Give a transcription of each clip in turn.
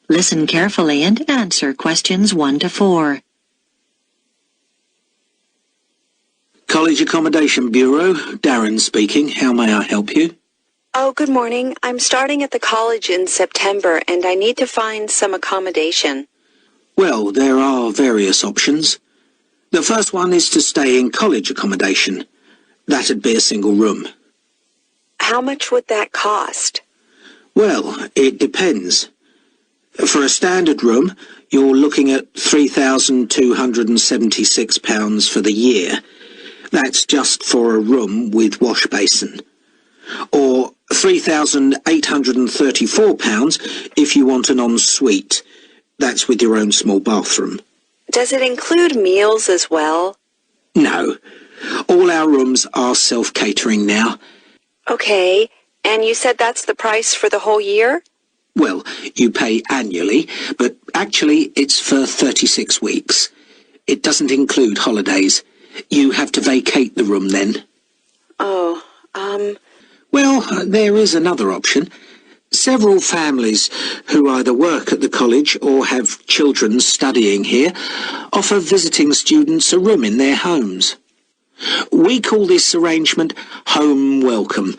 Listen carefully and answer questions 1 to 4. College Accommodation Bureau, Darren speaking. How may I help you? Oh, good morning. I'm starting at the college in September, and I need to find some accommodation. Well, there are various options. The first one is to stay in college accommodation. That'd be a single room. How much would that cost? Well, it depends. For a standard room, you're looking at £3,276 for the year. That's just for a room with wash basin. Or £3,834 if you want an ensuite. That's with your own small bathroom. Does it include meals as well? No. All our rooms are self-catering now. Okay. And you said that's the price for the whole year? Well, you pay annually, but actually it's for 36 weeks. It doesn't include holidays. You have to vacate the room then. Oh, Well, there is another option. Several families who either work at the college or have children studying here offer visiting students a room in their homes. We call this arrangement Home Welcome.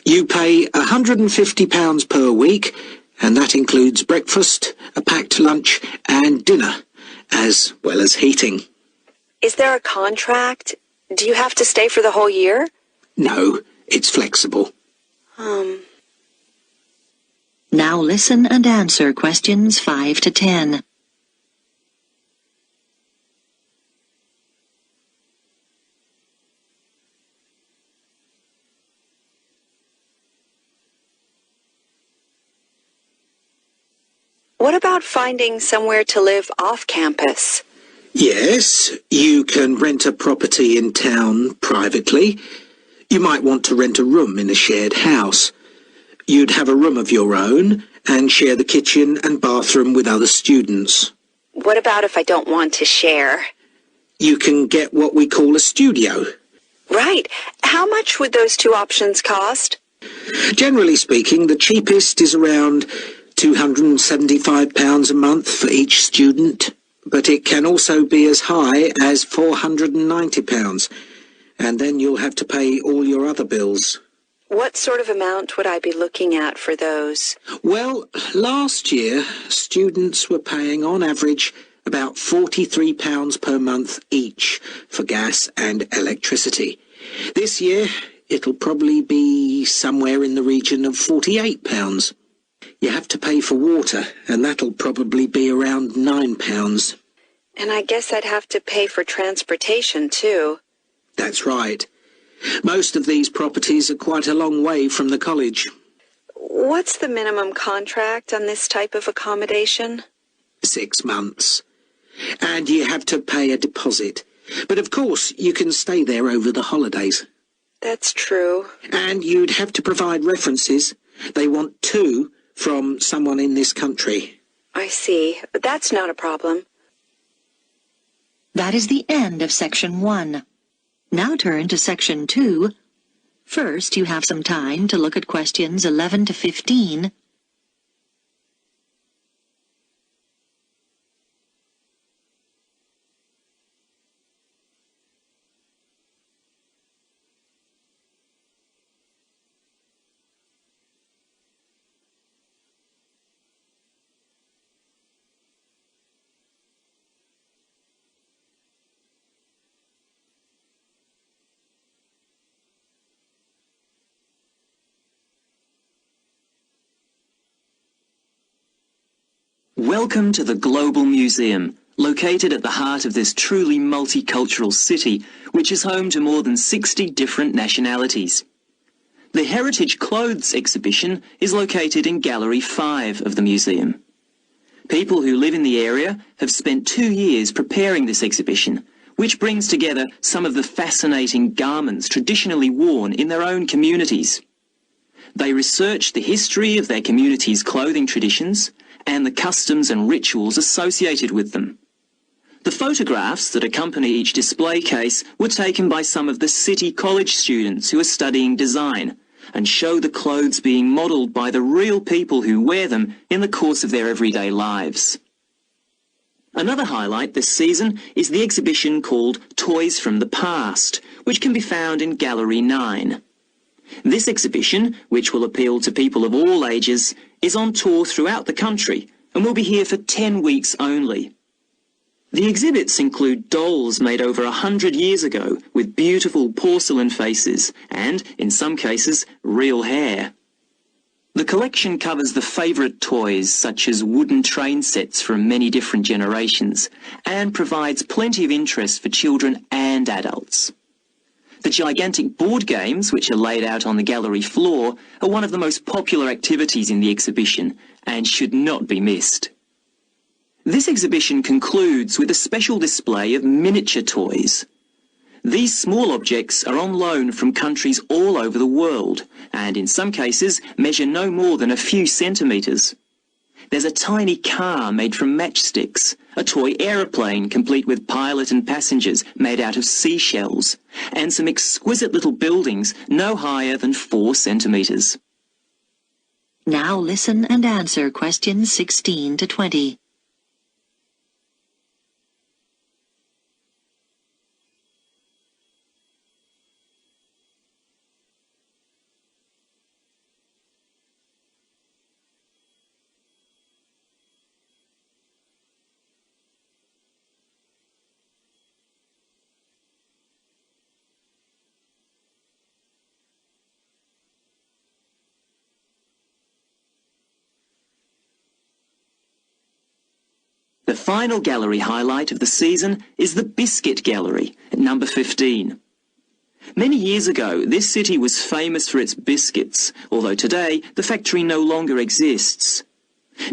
You pay £150 per week, and that includes breakfast, a packed lunch and dinner, as well as heating. is there a contract? Do you have to stay for the whole year? No, it's flexible. Now listen and answer questions 5 to 10. What about finding somewhere to live off campus? Yes, you can rent a property in town privately. You might want to rent a room in a shared house. You'd have a room of your own and share the kitchen and bathroom with other students. What about if I don't want to share? You can get what we call a studio. Right. How much would those two options cost? Generally speaking, the cheapest is around £275 a month for each student, but it can also be as high as £490, and then you'll have to pay all your other bills. What sort of amount would I be looking at for those? Well, last year, students were paying on average about £43 per month each for gas and electricity. This year, it'll probably be somewhere in the region of £48. You have to pay for water, and that'll probably be around £9. And I guess I'd have to pay for transportation, too. That's right. Most of these properties are quite a long way from the college. What's the minimum contract on this type of accommodation? 6 months. And you have to pay a deposit. But of course, you can stay there over the holidays. That's true. And you'd have to provide references. They want 2 from someone in this country. I see. But that's not a problem. That is the end of Section 1. Now turn to Section 2. First, you have some time to look at questions 11 to 15. Welcome to the Global Museum, located at the heart of this truly multicultural city, which is home to more than 60 different nationalities. The Heritage Clothes exhibition is located in Gallery 5 of the museum. People who live in the area have spent 2 years preparing this exhibition, which brings together some of the fascinating garments traditionally worn in their own communities. They research the history of their community's clothing traditions and the customs and rituals associated with them. The photographs that accompany each display case were taken by some of the City College students who are studying design, and show the clothes being modelled by the real people who wear them in the course of their everyday lives. Another highlight this season is the exhibition called Toys from the Past, which can be found in Gallery 9. This exhibition, which will appeal to people of all ages, is on tour throughout the country and will be here for 10 weeks only. The exhibits include dolls made over 100 years ago with beautiful porcelain faces and, in some cases, real hair. The collection covers the favourite toys such as wooden train sets from many different generations and provides plenty of interest for children and adults. The gigantic board games, which are laid out on the gallery floor, are one of the most popular activities in the exhibition and should not be missed. This exhibition concludes with a special display of miniature toys. These small objects are on loan from countries all over the world and in some cases measure no more than a few centimetres. There's a tiny car made from matchsticks, a toy aeroplane complete with pilot and passengers made out of seashells, and some exquisite little buildings no higher than 4 centimetres. Now listen and answer questions 16 to 20. The final gallery highlight of the season is the Biscuit Gallery at number 15. Many years ago, this city was famous for its biscuits, although today the factory no longer exists.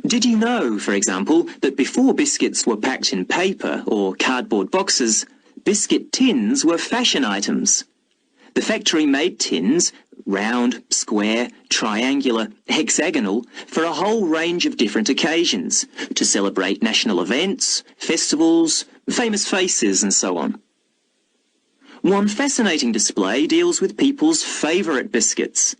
Did you know, for example, that before biscuits were packed in paper or cardboard boxes, biscuit tins were fashion items? The factory made tins, round, square, triangular, hexagonal, for a whole range of different occasions, to celebrate national events, festivals, famous faces and so on. One fascinating display deals with people's favourite biscuits.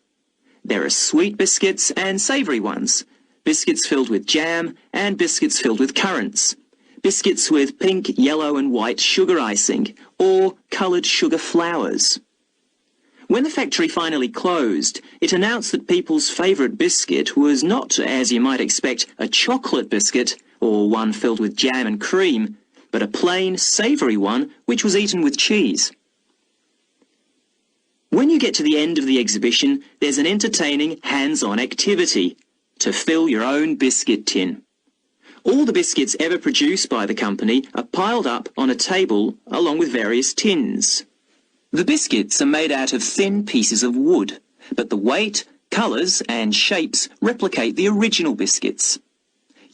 There are sweet biscuits and savoury ones, biscuits filled with jam and biscuits filled with currants, biscuits with pink, yellow and white sugar icing, or coloured sugar flowers. When the factory finally closed, it announced that people's favourite biscuit was not, as you might expect, a chocolate biscuit or one filled with jam and cream, but a plain, savoury one which was eaten with cheese. When you get to the end of the exhibition, there's an entertaining hands-on activity to fill your own biscuit tin. All the biscuits ever produced by the company are piled up on a table along with various tins. The biscuits are made out of thin pieces of wood, but the weight, colours and shapes replicate the original biscuits.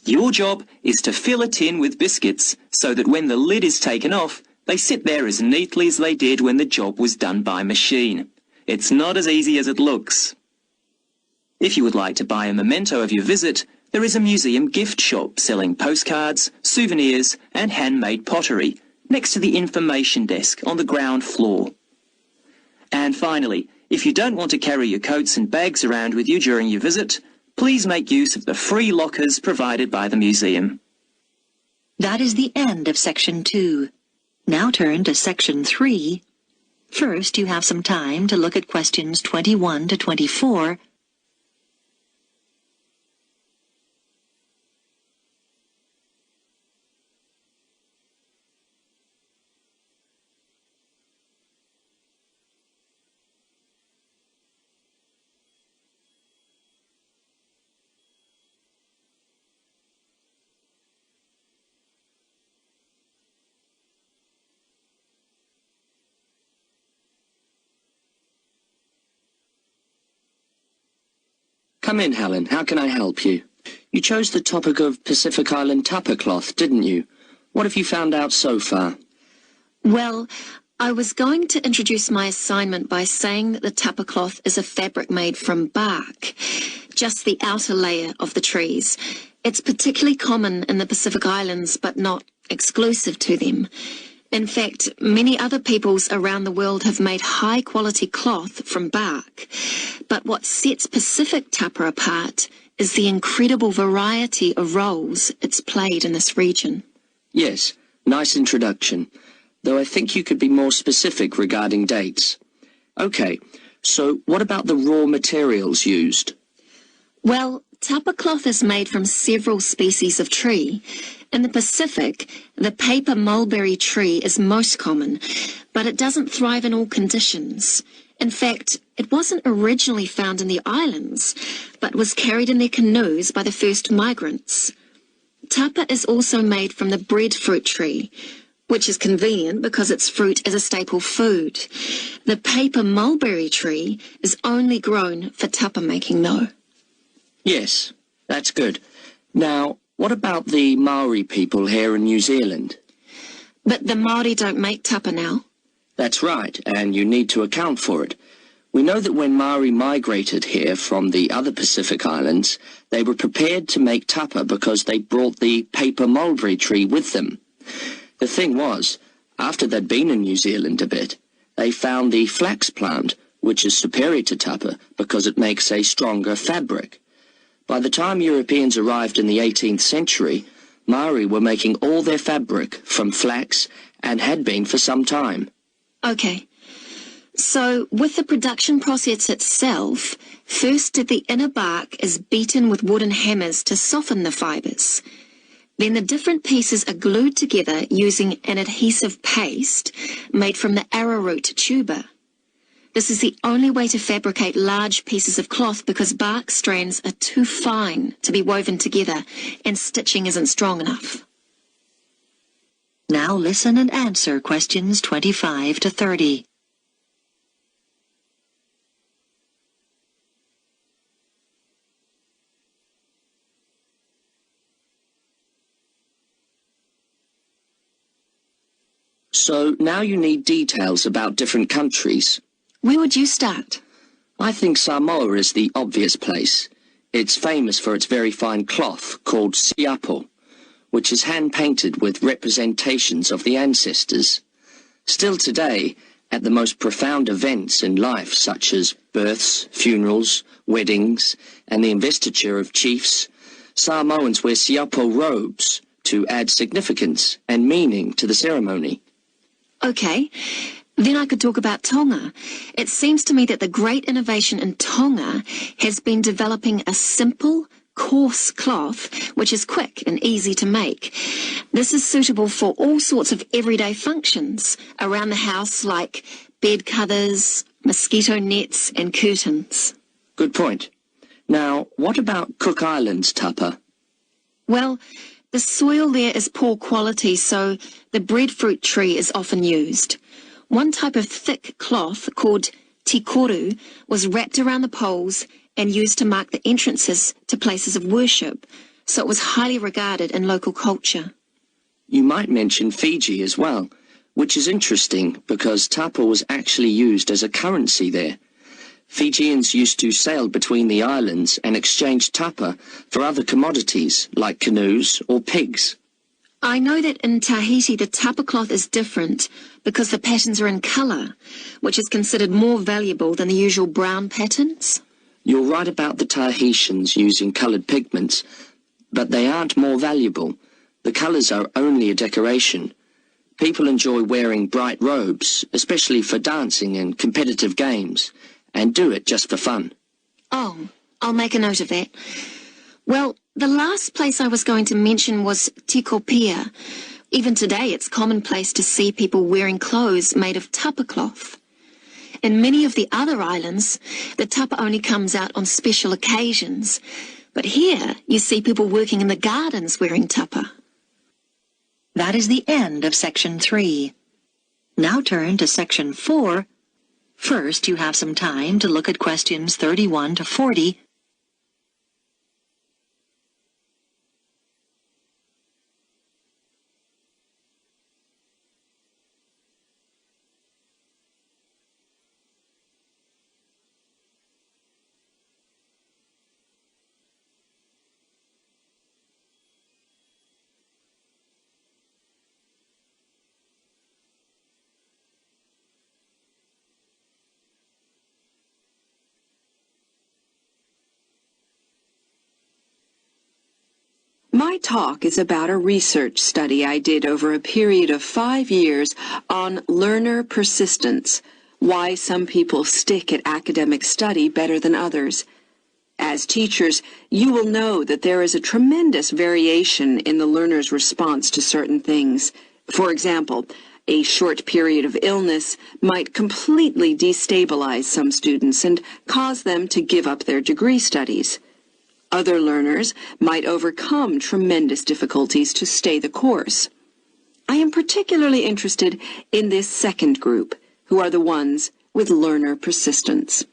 Your job is to fill a tin with biscuits so that when the lid is taken off, they sit there as neatly as they did when the job was done by machine. It's not as easy as it looks. If you would like to buy a memento of your visit, there is a museum gift shop selling postcards, souvenirs and handmade pottery next to the information desk on the ground floor. And finally, if you don't want to carry your coats and bags around with you during your visit, please make use of the free lockers provided by the museum. That is the end of Section 2. Now turn to Section 3. First, you have some time to look at questions 21 to 24. Come in, Helen. How can I help you? You chose the topic of Pacific Island tapa cloth, didn't you? What have you found out so far? Well, I was going to introduce my assignment by saying that the tapa cloth is a fabric made from bark, just the outer layer of the trees. It's particularly common in the Pacific Islands, but not exclusive to them. In fact, many other peoples around the world have made high-quality cloth from bark. But what sets Pacific tapa apart is the incredible variety of roles it's played in this region. Yes, nice introduction, though I think you could be more specific regarding dates. Okay, so what about the raw materials used? Well, tapa cloth is made from several species of tree. In the Pacific, the paper mulberry tree is most common, but it doesn't thrive in all conditions. In fact, it wasn't originally found in the islands, but was carried in their canoes by the first migrants. Tapa is also made from the breadfruit tree, which is convenient because its fruit is a staple food. The paper mulberry tree is only grown for tapa making, though. Yes, that's good. Now, what about the Maori people here in New Zealand? But the Māori don't make tapa now. That's right, and you need to account for it. We know that when Maori migrated here from the other Pacific islands, they were prepared to make tapa because they brought the paper mulberry tree with them. The thing was, after they'd been in New Zealand a bit, they found the flax plant, which is superior to tapa because it makes a stronger fabric. By the time Europeans arrived in the 18th century, Maori were making all their fabric from flax and had been for some time. Okay. So, with the production process itself, first the inner bark is beaten with wooden hammers to soften the fibres. Then the different pieces are glued together using an adhesive paste made from the arrowroot tuber. This is the only way to fabricate large pieces of cloth because bark strands are too fine to be woven together and stitching isn't strong enough. Now listen and answer questions 25 to 30. So now you need details about different countries. Where would you start? I think Samoa is the obvious place. It's famous for its very fine cloth called siapo, which is hand-painted with representations of the ancestors. Still today, at the most profound events in life, such as births, funerals, weddings, and the investiture of chiefs, Samoans wear siapo robes to add significance and meaning to the ceremony. Okay, then I could talk about Tonga. It seems to me that the great innovation in Tonga has been developing a simple, coarse cloth which is quick and easy to make. This is suitable for all sorts of everyday functions around the house like bed covers, mosquito nets and curtains. Good point. Now, what about Cook Islands tapa? Well, the soil there is poor quality, so the breadfruit tree is often used. One type of thick cloth called tikoru was wrapped around the poles and used to mark the entrances to places of worship, so it was highly regarded in local culture. You might mention Fiji as well, which is interesting because tapa was actually used as a currency there. Fijians used to sail between the islands and exchange tapa for other commodities like canoes or pigs. I know that in Tahiti the tapa cloth is different because the patterns are in colour, which is considered more valuable than the usual brown patterns. You're right about the Tahitians using coloured pigments, but they aren't more valuable. The colours are only a decoration. People enjoy wearing bright robes, especially for dancing and competitive games, and do it just for fun. Oh, I'll make a note of that. Well, the last place I was going to mention was Tikopia. Even today it's commonplace to see people wearing clothes made of tapa cloth. In many of the other islands, the tapa only comes out on special occasions. But here, you see people working in the gardens wearing tapa. That is the end of section 3. Now turn to section 4. First, you have some time to look at questions 31 to 40. My talk is about a research study I did over a period of 5 years on learner persistence, why some people stick at academic study better than others. As teachers, you will know that there is a tremendous variation in the learner's response to certain things. For example, a short period of illness might completely destabilize some students and cause them to give up their degree studies. Other learners might overcome tremendous difficulties to stay the course. I am particularly interested in this second group, who are the ones with learner persistence.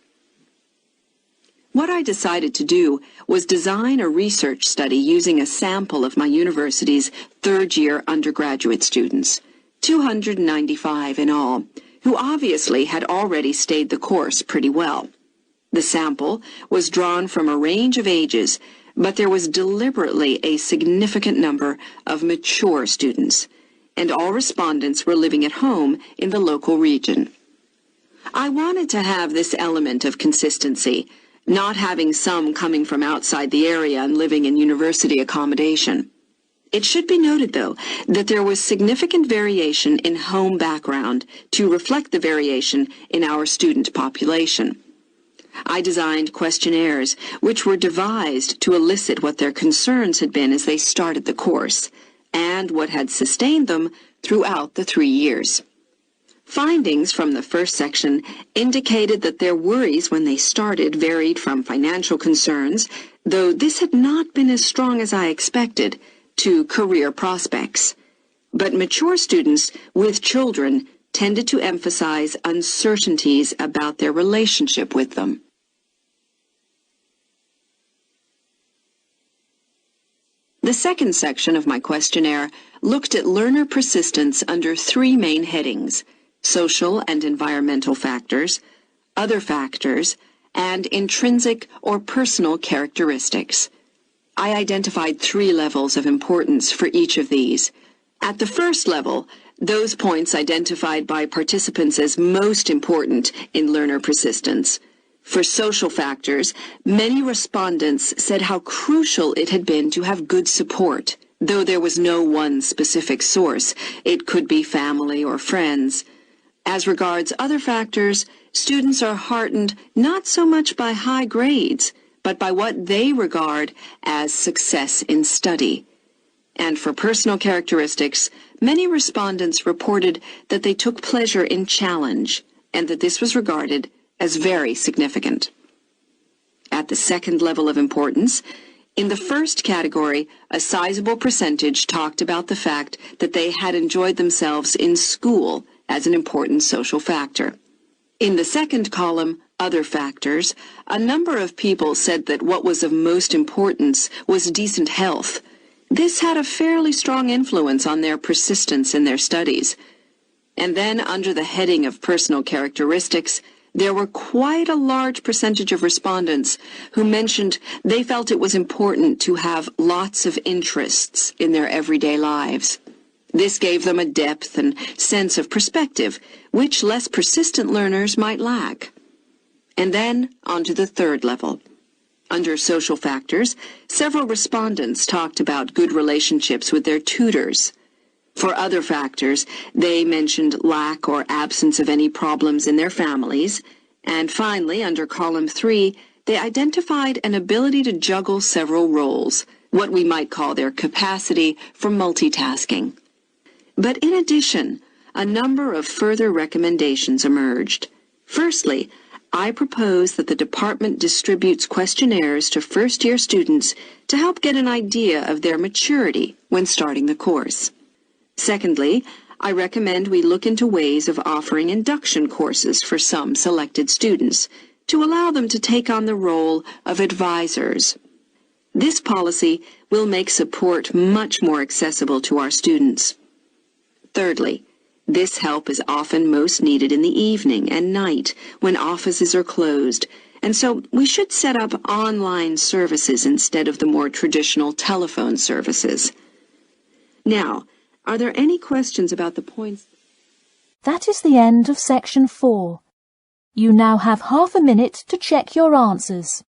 What I decided to do was design a research study using a sample of my university's third-year undergraduate students, 295 in all, who obviously had already stayed the course pretty well. The sample was drawn from a range of ages, but there was deliberately a significant number of mature students, and all respondents were living at home in the local region. I wanted to have this element of consistency, not having some coming from outside the area and living in university accommodation. It should be noted, though, that there was significant variation in home background to reflect the variation in our student population. I designed questionnaires which were devised to elicit what their concerns had been as they started the course, and what had sustained them throughout the 3 years. Findings from the first section indicated that their worries when they started varied from financial concerns, though this had not been as strong as I expected, to career prospects. But mature students with children tended to emphasize uncertainties about their relationship with them. The second section of my questionnaire looked at learner persistence under 3 main headings: social and environmental factors, other factors, and intrinsic or personal characteristics. I identified 3 levels of importance for each of these. At the first level, those points identified by participants as most important in learner persistence. For social factors, many respondents said how crucial it had been to have good support, though there was no one specific source. It could be family or friends. As regards other factors, students are heartened not so much by high grades, but by what they regard as success in study. And for personal characteristics, many respondents reported that they took pleasure in challenge, and that this was regarded as very significant. At the second level of importance, in the first category, a sizable percentage talked about the fact that they had enjoyed themselves in school as an important social factor. In the second column, other factors, a number of people said that what was of most importance was decent health. This had a fairly strong influence on their persistence in their studies. And then, under the heading of personal characteristics, there were quite a large percentage of respondents who mentioned they felt it was important to have lots of interests in their everyday lives. This gave them a depth and sense of perspective, which less persistent learners might lack. And then, on to the third level. Under social factors, several respondents talked about good relationships with their tutors. For other factors, they mentioned lack or absence of any problems in their families. And finally, under column 3, they identified an ability to juggle several roles, what we might call their capacity for multitasking. But in addition, a number of further recommendations emerged. Firstly, I propose that the department distributes questionnaires to first-year students to help get an idea of their maturity when starting the course. Secondly, I recommend we look into ways of offering induction courses for some selected students to allow them to take on the role of advisors. This policy will make support much more accessible to our students. Thirdly, this help is often most needed in the evening and night when offices are closed, and so we should set up online services instead of the more traditional telephone services. Now, are there any questions about the points? That is the end of section 4. You now have half a minute to check your answers.